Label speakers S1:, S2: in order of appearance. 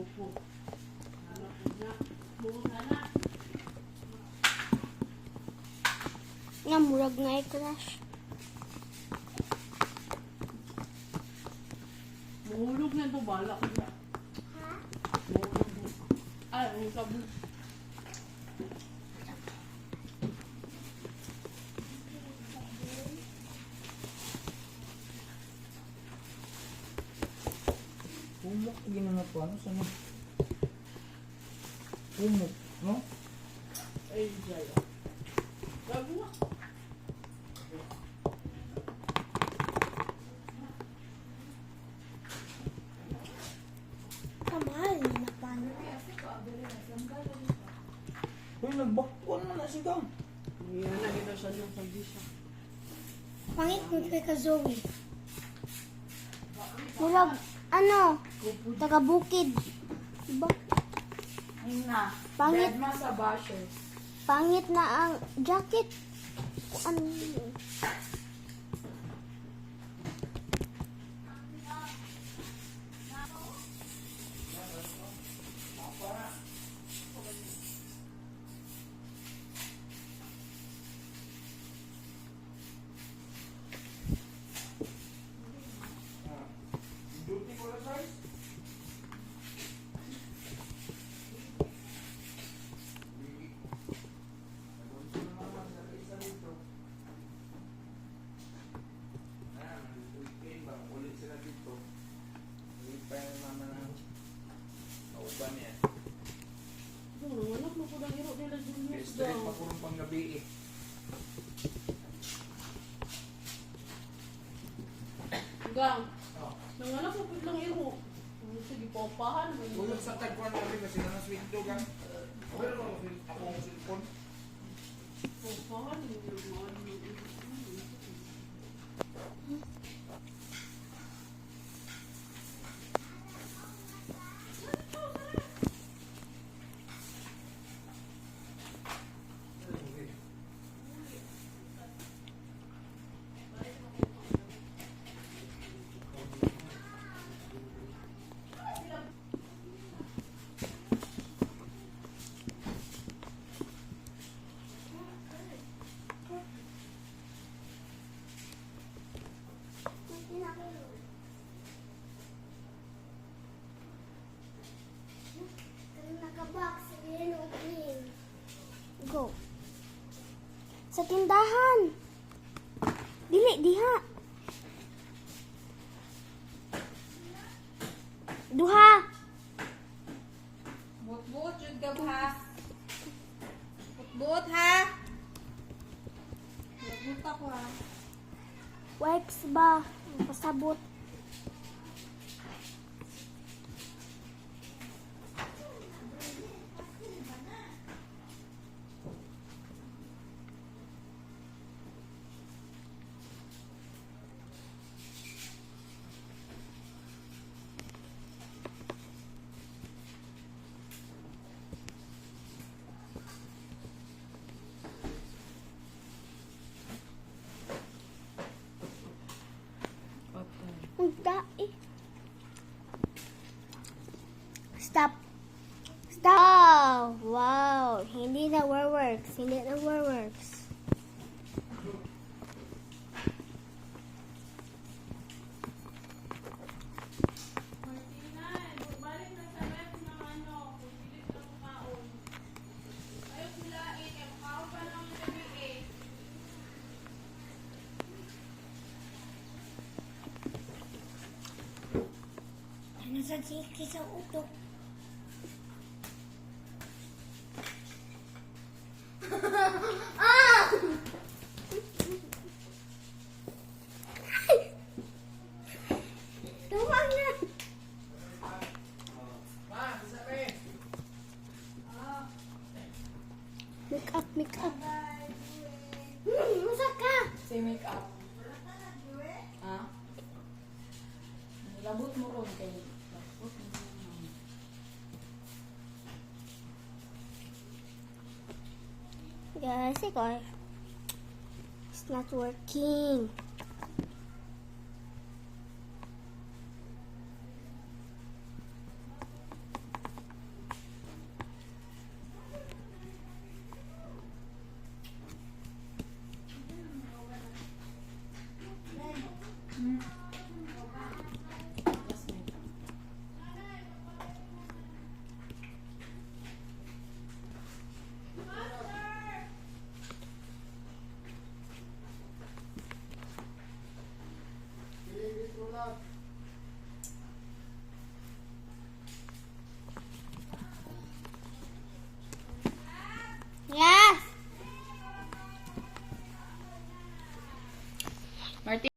S1: Opo. Ano po na? Buong sana.
S2: Nga, murag nga i-crush.
S1: Mahulog na ito. Bala ko na.
S2: Ha?
S1: Mahulog na. Ay, ang sabi.
S3: Humok, ginangat ko. Ano sana? Humok, no?
S1: Ay, Jaya. Gago na.
S2: Kamahal na paano.
S3: Uy, nagbakwan na na siya.
S1: Yan na gina siya yung pag-isa.
S2: Pangit mo kay ka Zoe. Murag, ano, taga-bukid. Diba?
S4: Ayun na.
S2: Pangit.
S4: Dead ma sa bashes.
S2: Pangit na ang jacket. Ano yun?
S3: Duty ko na size.
S1: Anak mo po ng hiro nila Julius daw.
S3: Makurong pang gabi eh.
S1: Gang. Nanganak mo po ng hiro. Sige, paupahan.
S3: Ulog sa tagpuan natin kasi na swinto ka. Pero ako ang silpon.
S1: Paupahan.
S2: Go. Sa tindahan. Dili, diha. Duha.
S4: But-but, yun ka ha? But-but ha? But-but ako ha?
S2: Wipes ba? Pasabot. Ang dai. Stop. Stop. Wow. Hindi na works. Hindi na works.
S1: Martina, balik na sa ref ng ano, kung pilit na kumaon. Ayaw sulain, eh, makaon pa lang yung gabi eh.
S2: Ano sa siki sa utok? Ah! Tuwag na. Make up, make up. Masa ka?
S4: Say make up. Ha? Labot mo ron kay. Labot mo ron.
S2: Guys, it's not working.
S1: Martin.